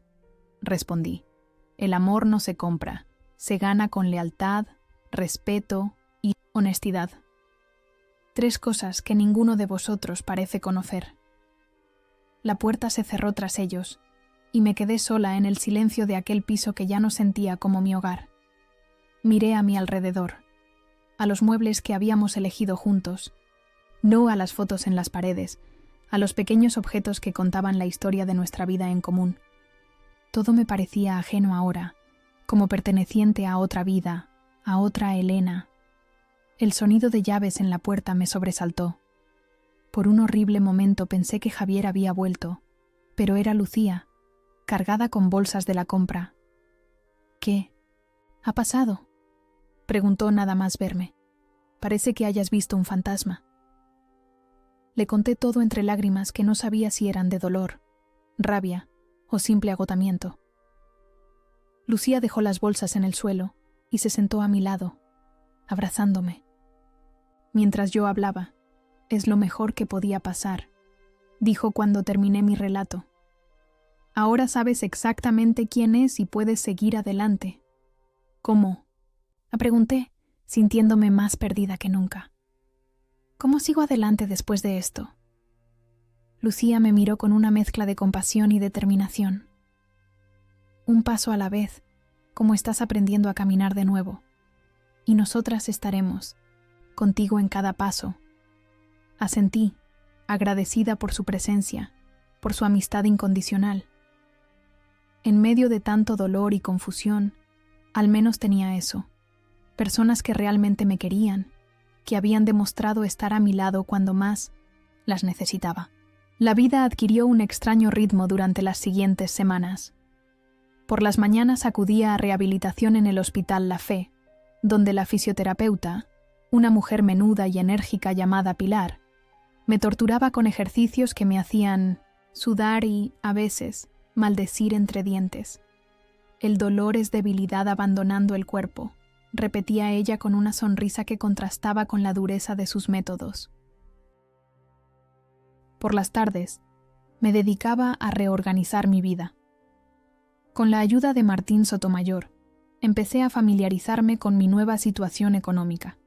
respondí. El amor no se compra. Se gana con lealtad, respeto y honestidad. 3 cosas que ninguno de vosotros parece conocer. La puerta se cerró tras ellos, y me quedé sola en el silencio de aquel piso que ya no sentía como mi hogar. Miré a mi alrededor, a los muebles que habíamos elegido juntos, no a las fotos en las paredes, a los pequeños objetos que contaban la historia de nuestra vida en común. Todo me parecía ajeno ahora, como perteneciente a otra vida, a otra Elena. El sonido de llaves en la puerta me sobresaltó. Por un horrible momento pensé que Javier había vuelto, pero era Lucía, cargada con bolsas de la compra. ¿Qué ha pasado?, preguntó nada más verme. Parece que hayas visto un fantasma. Le conté todo entre lágrimas que no sabía si eran de dolor, rabia o simple agotamiento. Lucía dejó las bolsas en el suelo y se sentó a mi lado, abrazándome. Mientras yo hablaba, es lo mejor que podía pasar, dijo cuando terminé mi relato. Ahora sabes exactamente quién es y puedes seguir adelante. ¿Cómo?, pregunté, sintiéndome más perdida que nunca. ¿Cómo sigo adelante después de esto? Lucía me miró con una mezcla de compasión y determinación. Un paso a la vez, como estás aprendiendo a caminar de nuevo. Y nosotras estaremos, contigo en cada paso. Asentí, agradecida por su presencia, por su amistad incondicional. En medio de tanto dolor y confusión, al menos tenía eso. Personas que realmente me querían, que habían demostrado estar a mi lado cuando más las necesitaba. La vida adquirió un extraño ritmo durante las siguientes semanas. Por las mañanas acudía a rehabilitación en el Hospital La Fe, donde la fisioterapeuta, una mujer menuda y enérgica llamada Pilar, me torturaba con ejercicios que me hacían sudar y, a veces, maldecir entre dientes. El dolor es debilidad abandonando el cuerpo, repetía ella con una sonrisa que contrastaba con la dureza de sus métodos. Por las tardes, me dedicaba a reorganizar mi vida. Con la ayuda de Martín Sotomayor, empecé a familiarizarme con mi nueva situación económica.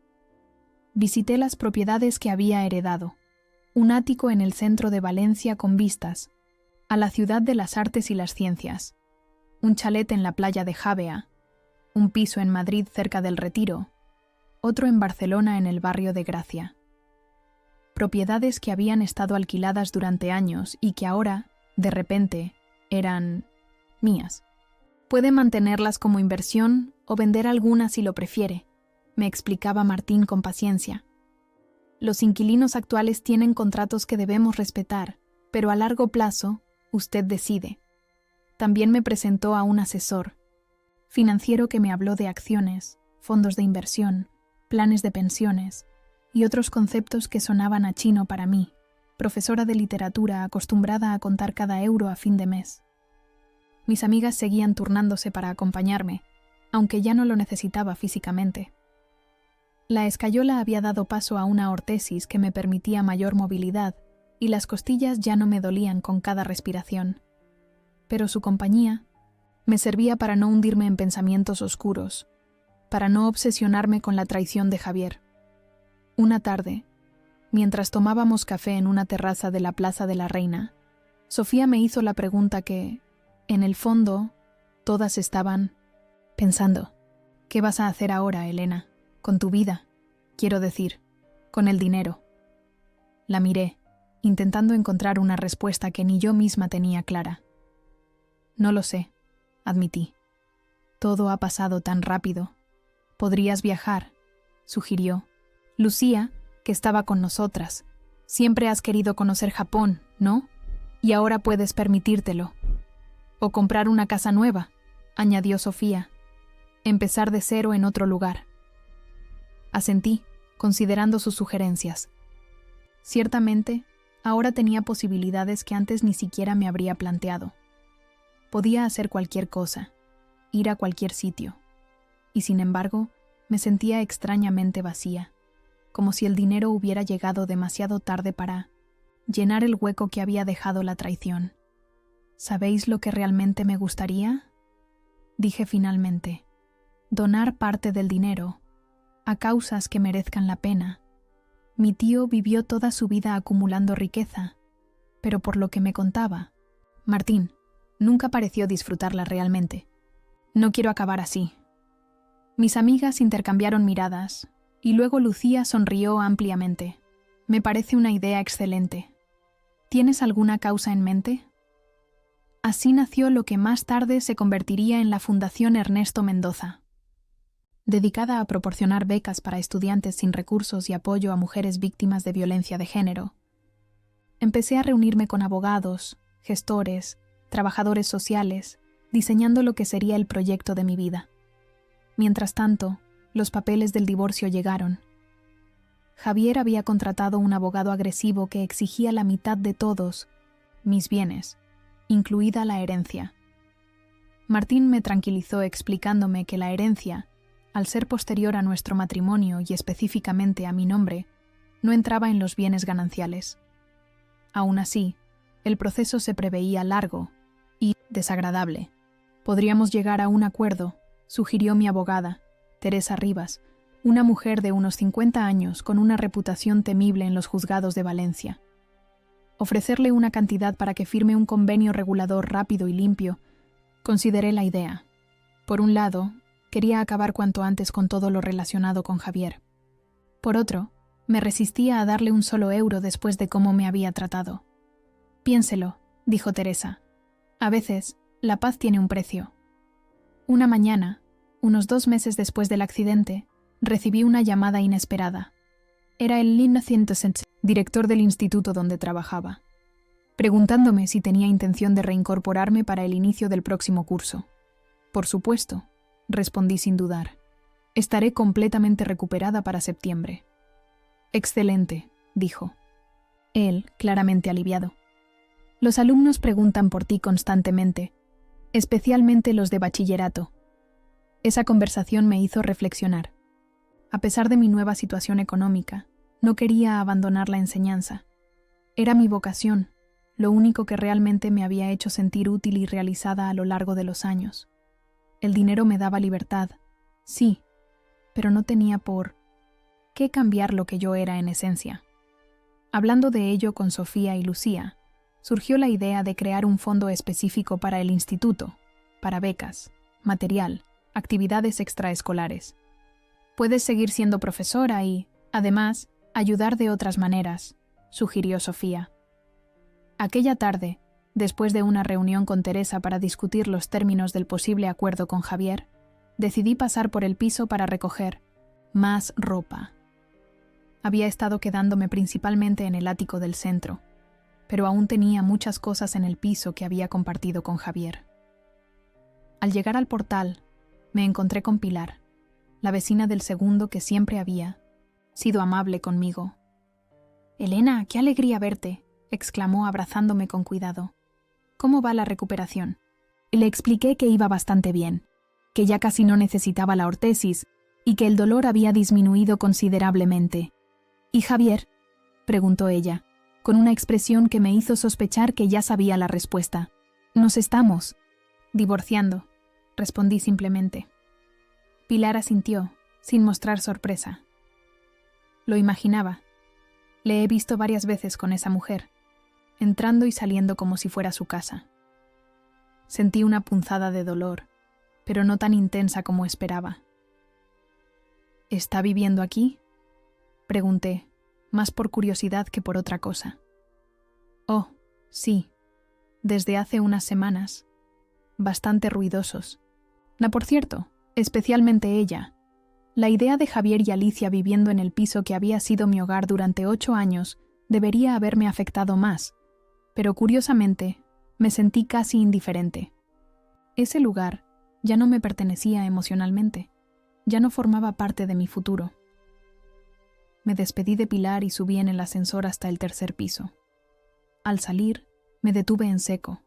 Visité las propiedades que había heredado. Un ático en el centro de Valencia con vistas a la ciudad de las artes y las ciencias, un chalet en la playa de Javea, un piso en Madrid cerca del Retiro, otro en Barcelona en el barrio de Gracia. Propiedades que habían estado alquiladas durante años y que ahora, de repente, eran mías. Puede mantenerlas como inversión o vender algunas si lo prefiere, me explicaba Martín con paciencia. Los inquilinos actuales tienen contratos que debemos respetar, pero a largo plazo, usted decide. También me presentó a un asesor financiero que me habló de acciones, fondos de inversión, planes de pensiones y otros conceptos que sonaban a chino para mí, profesora de literatura acostumbrada a contar cada euro a fin de mes. Mis amigas seguían turnándose para acompañarme, aunque ya no lo necesitaba físicamente. La escayola había dado paso a una ortesis que me permitía mayor movilidad y las costillas ya no me dolían con cada respiración. Pero su compañía me servía para no hundirme en pensamientos oscuros, para no obsesionarme con la traición de Javier. Una tarde, mientras tomábamos café en una terraza de la Plaza de la Reina, Sofía me hizo la pregunta que, en el fondo, todas estaban pensando. ¿Qué vas a hacer ahora, Elena? Con tu vida, quiero decir, con el dinero. La miré, intentando encontrar una respuesta que ni yo misma tenía clara. No lo sé, admití. Todo ha pasado tan rápido. Podrías viajar, sugirió. Lucía, que estaba con nosotras. Siempre has querido conocer Japón, ¿no? Y ahora puedes permitírtelo. O comprar una casa nueva, añadió Sofía. Empezar de cero en otro lugar. Asentí, considerando sus sugerencias. Ciertamente, ahora tenía posibilidades que antes ni siquiera me habría planteado. Podía hacer cualquier cosa, ir a cualquier sitio. Y sin embargo, me sentía extrañamente vacía, como si el dinero hubiera llegado demasiado tarde para llenar el hueco que había dejado la traición. ¿Sabéis lo que realmente me gustaría? Dije finalmente. Donar parte del dinero a causas que merezcan la pena. Mi tío vivió toda su vida acumulando riqueza, pero por lo que me contaba, Martín nunca pareció disfrutarla realmente. No quiero acabar así. Mis amigas intercambiaron miradas, y luego Lucía sonrió ampliamente. Me parece una idea excelente. ¿Tienes alguna causa en mente? Así nació lo que más tarde se convertiría en la Fundación Ernesto Mendoza, dedicada a proporcionar becas para estudiantes sin recursos y apoyo a mujeres víctimas de violencia de género. Empecé a reunirme con abogados, gestores, trabajadores sociales, diseñando lo que sería el proyecto de mi vida. Mientras tanto, los papeles del divorcio llegaron. Javier había contratado un abogado agresivo que exigía la mitad de todos mis bienes, incluida la herencia. Martín me tranquilizó explicándome que la herencia, al ser posterior a nuestro matrimonio y específicamente a mi nombre, no entraba en los bienes gananciales. Aún así, el proceso se preveía largo y desagradable. Podríamos llegar a un acuerdo, sugirió mi abogada, Teresa Rivas, una mujer de unos 50 años con una reputación temible en los juzgados de Valencia. Ofrecerle una cantidad para que firme un convenio regulador rápido y limpio. Consideré la idea. Por un lado, quería acabar cuanto antes con todo lo relacionado con Javier. Por otro, me resistía a darle un solo euro después de cómo me había tratado. Piénselo, dijo Teresa. A veces, la paz tiene un precio. Una mañana, unos 2 meses después del accidente, recibí una llamada inesperada. Era el Innocent, director del instituto donde trabajaba, preguntándome si tenía intención de reincorporarme para el inicio del próximo curso. Por supuesto, respondí sin dudar. Estaré completamente recuperada para septiembre. Excelente, dijo. Él, claramente aliviado. Los alumnos preguntan por ti constantemente, especialmente los de bachillerato. Esa conversación me hizo reflexionar. A pesar de mi nueva situación económica, no quería abandonar la enseñanza. Era mi vocación, lo único que realmente me había hecho sentir útil y realizada a lo largo de los años. El dinero me daba libertad, sí, pero no tenía por qué cambiar lo que yo era en esencia. Hablando de ello con Sofía y Lucía, surgió la idea de crear un fondo específico para el instituto, para becas, material, actividades extraescolares. Puedes seguir siendo profesora y, además, ayudar de otras maneras, sugirió Sofía. Aquella tarde, después de una reunión con Teresa para discutir los términos del posible acuerdo con Javier, decidí pasar por el piso para recoger más ropa. Había estado quedándome principalmente en el ático del centro, pero aún tenía muchas cosas en el piso que había compartido con Javier. Al llegar al portal, me encontré con Pilar, la vecina del segundo que siempre había sido amable conmigo. «Elena, qué alegría verte», exclamó abrazándome con cuidado. «¿Cómo va la recuperación?» Le expliqué que iba bastante bien, que ya casi no necesitaba la ortesis y que el dolor había disminuido considerablemente. «¿Y Javier?», preguntó ella, con una expresión que me hizo sospechar que ya sabía la respuesta. «Nos estamos divorciando», respondí simplemente. Pilar asintió, sin mostrar sorpresa. Lo imaginaba. Le he visto varias veces con esa mujer, entrando y saliendo como si fuera su casa. Sentí una punzada de dolor, pero no tan intensa como esperaba. «¿Está viviendo aquí?», pregunté, más por curiosidad que por otra cosa. «Oh, sí, desde hace unas semanas. Bastante ruidosos. Por cierto, especialmente ella. La idea de Javier y Alicia viviendo en el piso que había sido mi hogar durante 8 años debería haberme afectado más, pero curiosamente me sentí casi indiferente. Ese lugar ya no me pertenecía emocionalmente, ya no formaba parte de mi futuro. Me despedí de Pilar y subí en el ascensor hasta el 3er piso. Al salir, me detuve en seco.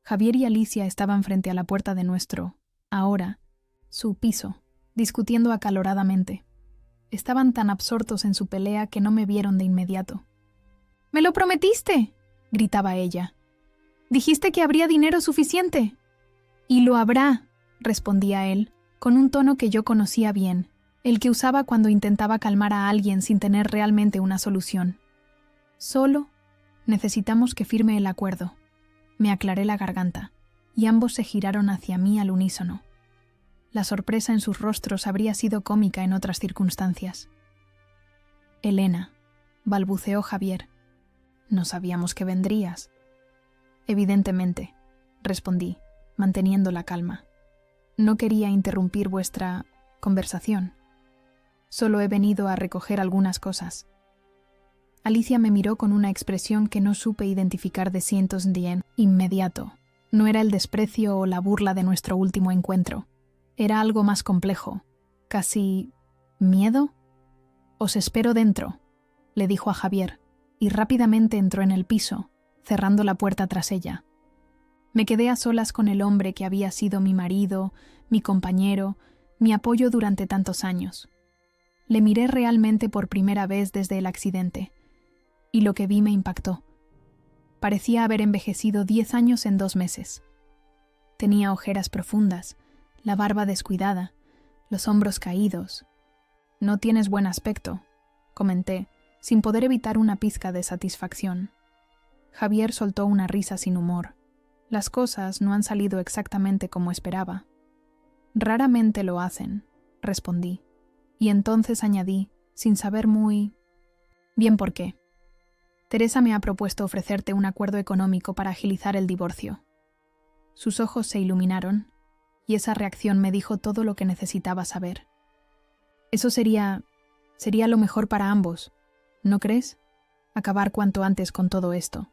Javier y Alicia estaban frente a la puerta de nuestro, ahora, su piso, discutiendo acaloradamente. Estaban tan absortos en su pelea que no me vieron de inmediato. «¡Me lo prometiste!», gritaba ella. «Dijiste que habría dinero suficiente». «Y lo habrá», respondía él, con un tono que yo conocía bien, el que usaba cuando intentaba calmar a alguien sin tener realmente una solución. «Solo necesitamos que firme el acuerdo». Me aclaré la garganta, y ambos se giraron hacia mí al unísono. La sorpresa en sus rostros habría sido cómica en otras circunstancias. «Elena», balbuceó Javier, «no sabíamos que vendrías». «Evidentemente», respondí, manteniendo la calma. «No quería interrumpir vuestra conversación. Solo he venido a recoger algunas cosas». Alicia me miró con una expresión que no supe identificar de inmediato. No era el desprecio o la burla de nuestro último encuentro. Era algo más complejo. Casi... ¿miedo? «Os espero dentro», le dijo a Javier, y rápidamente entró en el piso, cerrando la puerta tras ella. Me quedé a solas con el hombre que había sido mi marido, mi compañero, mi apoyo durante tantos años. Le miré realmente por primera vez desde el accidente, y lo que vi me impactó. Parecía haber envejecido 10 años en 2 meses. Tenía ojeras profundas, la barba descuidada, los hombros caídos. «No tienes buen aspecto», comenté, sin poder evitar una pizca de satisfacción. Javier soltó una risa sin humor. «Las cosas no han salido exactamente como esperaba». «Raramente lo hacen», respondí, y entonces añadí, sin saber muy bien por qué. «Teresa me ha propuesto ofrecerte un acuerdo económico para agilizar el divorcio». Sus ojos se iluminaron, y esa reacción me dijo todo lo que necesitaba saber. «Eso sería lo mejor para ambos, ¿no crees? Acabar cuanto antes con todo esto».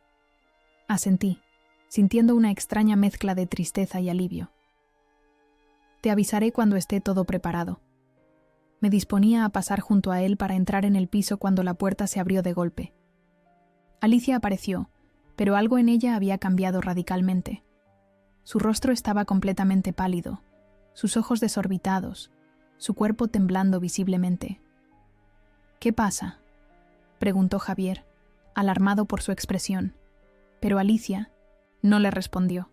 Asentí, sintiendo una extraña mezcla de tristeza y alivio. «Te avisaré cuando esté todo preparado». Me disponía a pasar junto a él para entrar en el piso cuando la puerta se abrió de golpe. Alicia apareció, pero algo en ella había cambiado radicalmente. Su rostro estaba completamente pálido, sus ojos desorbitados, su cuerpo temblando visiblemente. «¿Qué pasa?», preguntó Javier, alarmado por su expresión, pero Alicia no le respondió.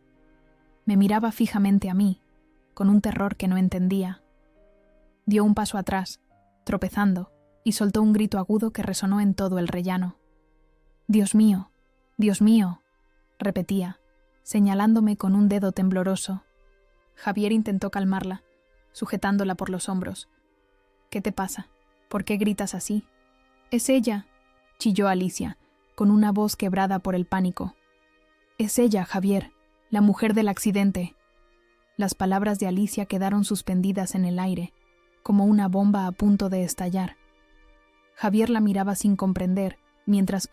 Me miraba fijamente a mí, con un terror que no entendía. Dio un paso atrás, tropezando, y soltó un grito agudo que resonó en todo el rellano. «Dios mío, Dios mío», repetía, señalándome con un dedo tembloroso. Javier intentó calmarla, sujetándola por los hombros. «¿Qué te pasa? ¿Por qué gritas así?» «Es ella», chilló Alicia, con una voz quebrada por el pánico. «Es ella, Javier, la mujer del accidente». Las palabras de Alicia quedaron suspendidas en el aire, como una bomba a punto de estallar. Javier la miraba sin comprender, mientras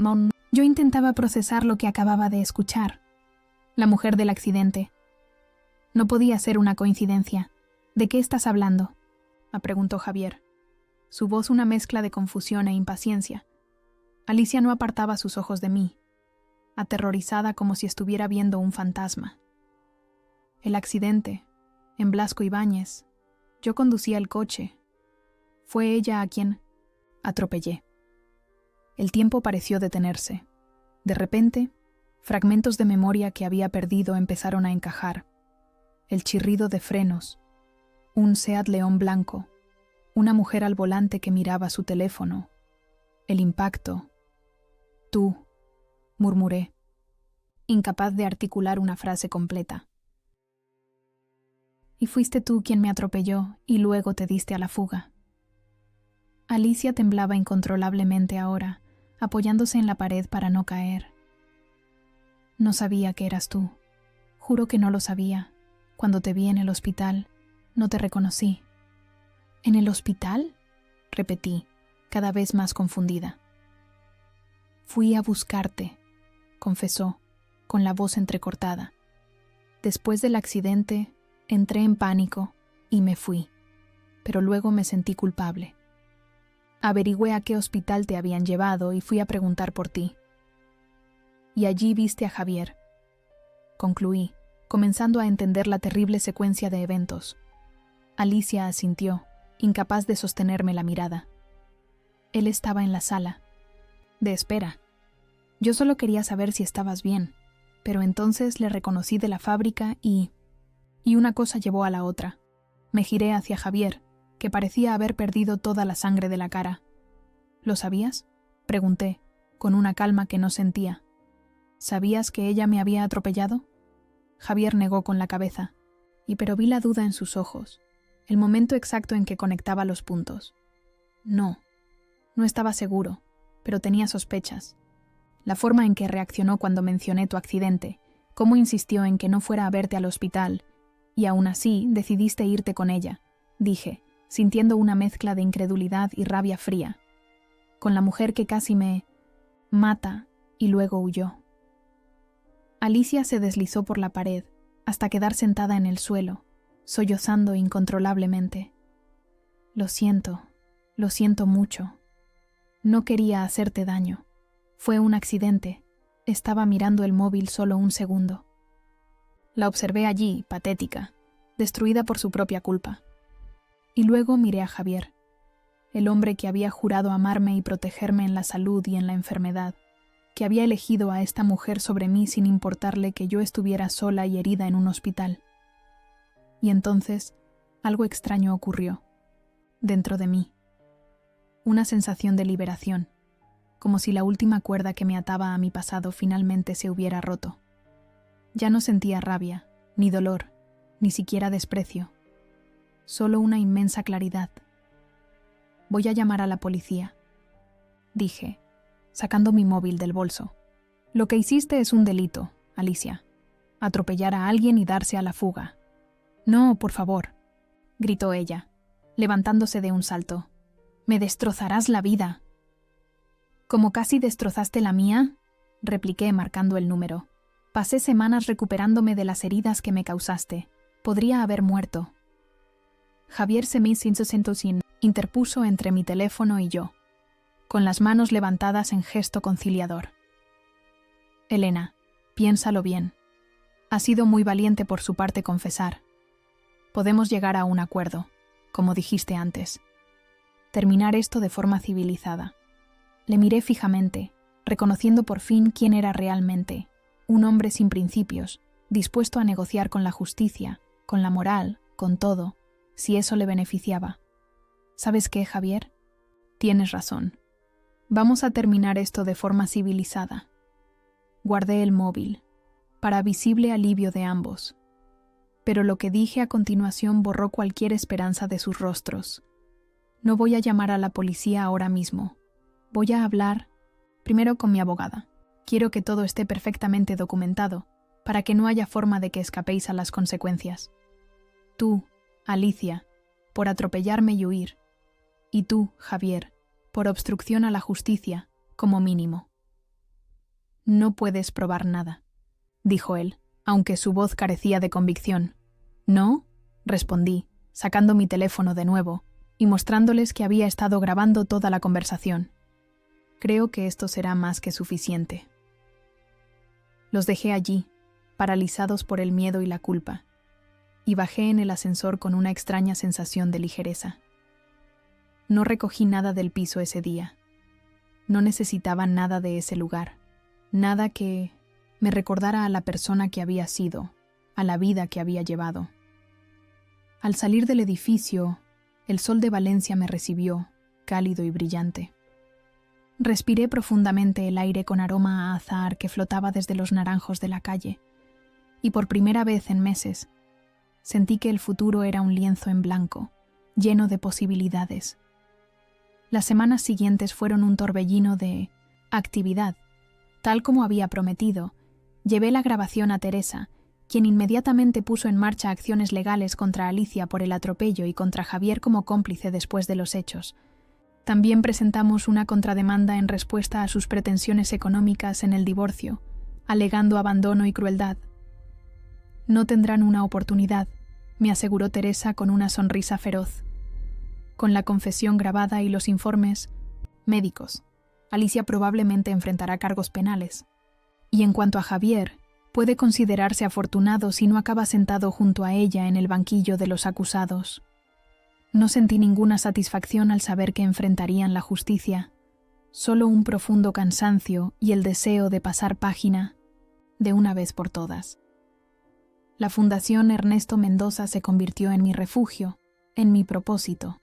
yo intentaba procesar lo que acababa de escuchar. La mujer del accidente. No podía ser una coincidencia. ¿De qué estás hablando?, me preguntó Javier. Su voz una mezcla de confusión e impaciencia. Alicia no apartaba sus ojos de mí, aterrorizada como si estuviera viendo un fantasma. El accidente, en Blasco Ibáñez. Yo conducía el coche. Fue ella a quien atropellé. El tiempo pareció detenerse. De repente, fragmentos de memoria que había perdido empezaron a encajar. El chirrido de frenos, un Seat León blanco, una mujer al volante que miraba su teléfono, el impacto. «Tú», murmuré, incapaz de articular una frase completa. «Y fuiste tú quien me atropelló y luego te diste a la fuga». Alicia temblaba incontrolablemente ahora, apoyándose en la pared para no caer. «No sabía que eras tú. Juro que no lo sabía. Cuando te vi en el hospital, no te reconocí». «¿En el hospital?», repetí, cada vez más confundida. «Fui a buscarte», confesó, con la voz entrecortada. «Después del accidente, entré en pánico y me fui, pero luego me sentí culpable. Averigüé a qué hospital te habían llevado y fui a preguntar por ti. Y allí viste a Javier», concluí, comenzando a entender la terrible secuencia de eventos. Alicia asintió, incapaz de sostenerme la mirada. Él estaba en la sala, de espera. Yo solo quería saber si estabas bien, pero entonces le reconocí de la fábrica y una cosa llevó a la otra. Me giré hacia Javier, que parecía haber perdido toda la sangre de la cara. «¿Lo sabías?», pregunté, con una calma que no sentía. «¿Sabías que ella me había atropellado?». Javier negó con la cabeza, pero vi la duda en sus ojos, el momento exacto en que conectaba los puntos. No estaba seguro, pero tenía sospechas. La forma en que reaccionó cuando mencioné tu accidente, cómo insistió en que no fuera a verte al hospital, y aún así decidiste irte con ella, dije, sintiendo una mezcla de incredulidad y rabia fría. Con la mujer que casi me mata y luego huyó. Alicia se deslizó por la pared hasta quedar sentada en el suelo, sollozando incontrolablemente. Lo siento mucho. No quería hacerte daño. Fue un accidente. Estaba mirando el móvil solo un segundo». La observé allí, patética, destruida por su propia culpa. Y luego miré a Javier, el hombre que había jurado amarme y protegerme en la salud y en la enfermedad, que había elegido a esta mujer sobre mí sin importarle que yo estuviera sola y herida en un hospital. Y entonces, algo extraño ocurrió, dentro de mí. Una sensación de liberación, como si la última cuerda que me ataba a mi pasado finalmente se hubiera roto. Ya no sentía rabia, ni dolor, ni siquiera desprecio. Solo una inmensa claridad. «Voy a llamar a la policía», dije, sacando mi móvil del bolso. «Lo que hiciste es un delito, Alicia. Atropellar a alguien y darse a la fuga». «No, por favor», gritó ella, levantándose de un salto. «Me destrozarás la vida». «¿Como casi destrozaste la mía?», repliqué marcando el número. «Pasé semanas recuperándome de las heridas que me causaste. Podría haber muerto». Javier Semín interpuso entre mi teléfono y yo, con las manos levantadas en gesto conciliador. «Elena, piénsalo bien. Ha sido muy valiente por su parte confesar. Podemos llegar a un acuerdo, como dijiste antes. Terminar esto de forma civilizada». Le miré fijamente, reconociendo por fin quién era realmente, un hombre sin principios, dispuesto a negociar con la justicia, con la moral, con todo, si eso le beneficiaba. «¿Sabes qué, Javier?», Tienes razón. Vamos a terminar esto de forma civilizada. Guardé el móvil, para visible alivio de ambos. Pero lo que dije a continuación borró cualquier esperanza de sus rostros. No voy a llamar a la policía ahora mismo. Voy a hablar primero con mi abogada. Quiero que todo esté perfectamente documentado, para que no haya forma de que escapéis a las consecuencias. Tú, Alicia, por atropellarme y huir. Y tú, Javier, por obstrucción a la justicia, como mínimo. No puedes probar nada, dijo él, aunque su voz carecía de convicción. ¿No? Respondí, sacando mi teléfono de nuevo y mostrándoles que había estado grabando toda la conversación. Creo que esto será más que suficiente. Los dejé allí, paralizados por el miedo y la culpa, y bajé en el ascensor con una extraña sensación de ligereza. No recogí nada del piso ese día. No necesitaba nada de ese lugar, nada que me recordara a la persona que había sido, a la vida que había llevado. Al salir del edificio, el sol de Valencia me recibió, cálido y brillante. Respiré profundamente el aire con aroma a azahar que flotaba desde los naranjos de la calle, y por primera vez en meses sentí que el futuro era un lienzo en blanco, lleno de posibilidades. Las semanas siguientes fueron un torbellino de actividad. Tal como había prometido, llevé la grabación a Teresa, quien inmediatamente puso en marcha acciones legales contra Alicia por el atropello y contra Javier como cómplice después de los hechos. También presentamos una contrademanda en respuesta a sus pretensiones económicas en el divorcio, alegando abandono y crueldad. No tendrán una oportunidad, me aseguró Teresa con una sonrisa feroz. Con la confesión grabada y los informes médicos, Alicia probablemente enfrentará cargos penales. Y en cuanto a Javier, puede considerarse afortunado si no acaba sentado junto a ella en el banquillo de los acusados. No sentí ninguna satisfacción al saber que enfrentarían la justicia, solo un profundo cansancio y el deseo de pasar página de una vez por todas. La Fundación Ernesto Mendoza se convirtió en mi refugio, en mi propósito.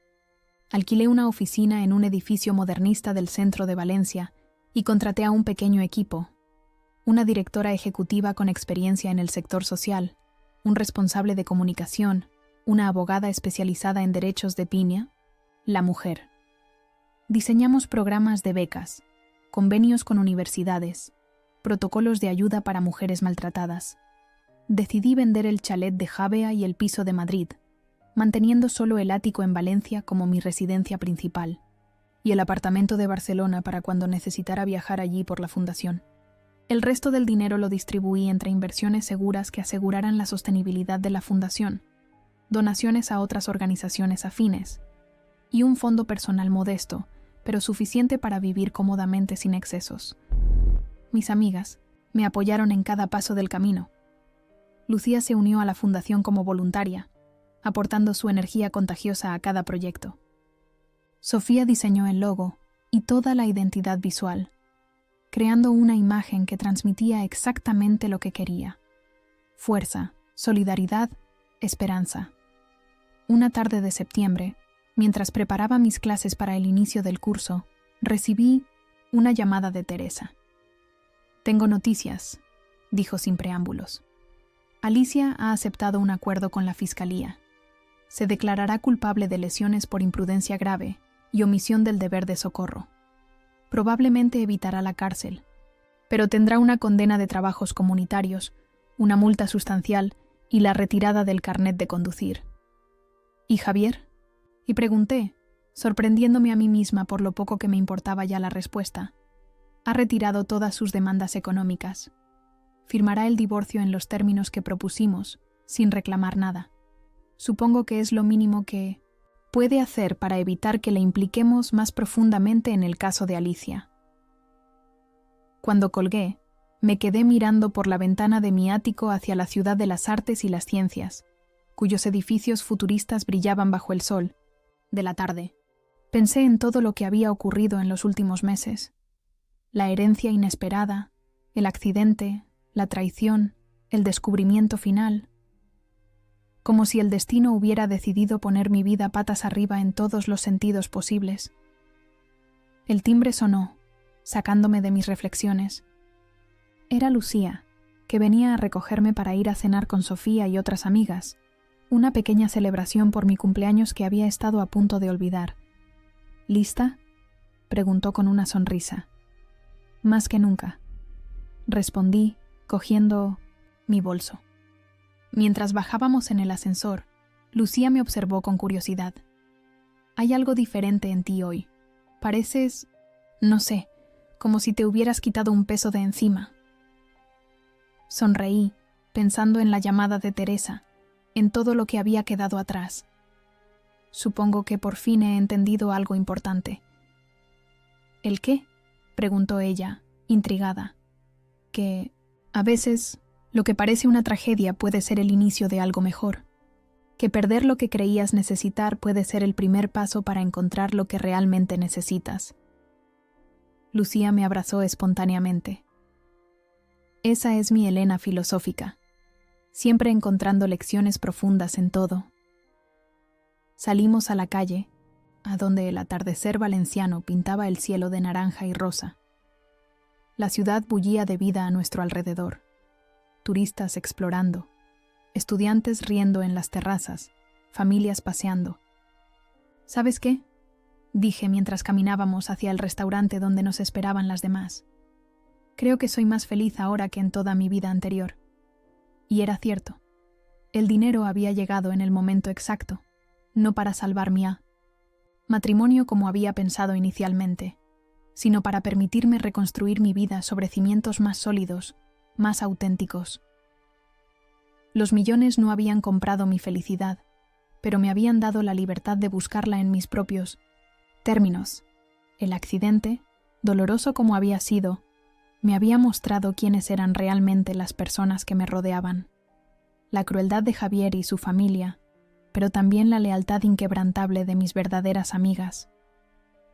Alquilé una oficina en un edificio modernista del centro de Valencia y contraté a un pequeño equipo, una directora ejecutiva con experiencia en el sector social, un responsable de comunicación, una abogada especializada en derechos de piña, la mujer. Diseñamos programas de becas, convenios con universidades, protocolos de ayuda para mujeres maltratadas. Decidí vender el chalet de Javea y el piso de Madrid, manteniendo solo el ático en Valencia como mi residencia principal, y el apartamento de Barcelona para cuando necesitara viajar allí por la fundación. El resto del dinero lo distribuí entre inversiones seguras que aseguraran la sostenibilidad de la fundación, donaciones a otras organizaciones afines, y un fondo personal modesto, pero suficiente para vivir cómodamente sin excesos. Mis amigas me apoyaron en cada paso del camino. Lucía se unió a la fundación como voluntaria, aportando su energía contagiosa a cada proyecto. Sofía diseñó el logo y toda la identidad visual, creando una imagen que transmitía exactamente lo que quería: fuerza, solidaridad, esperanza. Una tarde de septiembre, mientras preparaba mis clases para el inicio del curso, recibí una llamada de Teresa. «Tengo noticias», dijo sin preámbulos. Alicia ha aceptado un acuerdo con la Fiscalía. Se declarará culpable de lesiones por imprudencia grave y omisión del deber de socorro. Probablemente evitará la cárcel, pero tendrá una condena de trabajos comunitarios, una multa sustancial y la retirada del carnet de conducir. ¿Y Javier? Y pregunté, sorprendiéndome a mí misma por lo poco que me importaba ya la respuesta. Ha retirado todas sus demandas económicas. Firmará el divorcio en los términos que propusimos, sin reclamar nada. Supongo que es lo mínimo que puede hacer para evitar que le impliquemos más profundamente en el caso de Alicia. Cuando colgué, me quedé mirando por la ventana de mi ático hacia la ciudad de las artes y las ciencias, cuyos edificios futuristas brillaban bajo el sol de la tarde. Pensé en todo lo que había ocurrido en los últimos meses. La herencia inesperada, el accidente, la traición, el descubrimiento final. Como si el destino hubiera decidido poner mi vida patas arriba en todos los sentidos posibles. El timbre sonó, sacándome de mis reflexiones. Era Lucía, que venía a recogerme para ir a cenar con Sofía y otras amigas, una pequeña celebración por mi cumpleaños que había estado a punto de olvidar. ¿Lista?, preguntó con una sonrisa. Más que nunca, respondí, cogiendo mi bolso. Mientras bajábamos en el ascensor, Lucía me observó con curiosidad. Hay algo diferente en ti hoy. Pareces, no sé, como si te hubieras quitado un peso de encima. Sonreí, pensando en la llamada de Teresa, en todo lo que había quedado atrás. Supongo que por fin he entendido algo importante. ¿El qué?, preguntó ella, intrigada. Que, a veces, lo que parece una tragedia puede ser el inicio de algo mejor. Que perder lo que creías necesitar puede ser el primer paso para encontrar lo que realmente necesitas. Lucía me abrazó espontáneamente. Esa es mi Elena filosófica, siempre encontrando lecciones profundas en todo. Salimos a la calle, a donde el atardecer valenciano pintaba el cielo de naranja y rosa. La ciudad bullía de vida a nuestro alrededor. Turistas explorando, estudiantes riendo en las terrazas, familias paseando. ¿Sabes qué?, dije mientras caminábamos hacia el restaurante donde nos esperaban las demás. Creo que soy más feliz ahora que en toda mi vida anterior. Y era cierto. El dinero había llegado en el momento exacto, no para salvar mi matrimonio como había pensado inicialmente, sino para permitirme reconstruir mi vida sobre cimientos más sólidos, más auténticos. Los millones no habían comprado mi felicidad, pero me habían dado la libertad de buscarla en mis propios términos. El accidente, doloroso como había sido, me había mostrado quiénes eran realmente las personas que me rodeaban. La crueldad de Javier y su familia, pero también la lealtad inquebrantable de mis verdaderas amigas.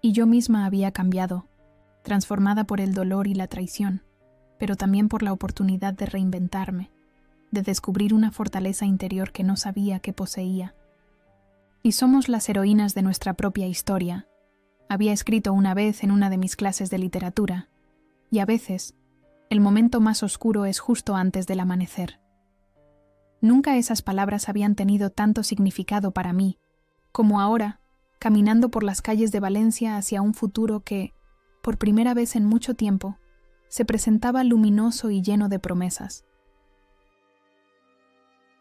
Y yo misma había cambiado, transformada por el dolor y la traición, pero también por la oportunidad de reinventarme, de descubrir una fortaleza interior que no sabía que poseía. Y somos las heroínas de nuestra propia historia, había escrito una vez en una de mis clases de literatura, y a veces, el momento más oscuro es justo antes del amanecer. Nunca esas palabras habían tenido tanto significado para mí, como ahora, caminando por las calles de Valencia hacia un futuro que, por primera vez en mucho tiempo, se presentaba luminoso y lleno de promesas.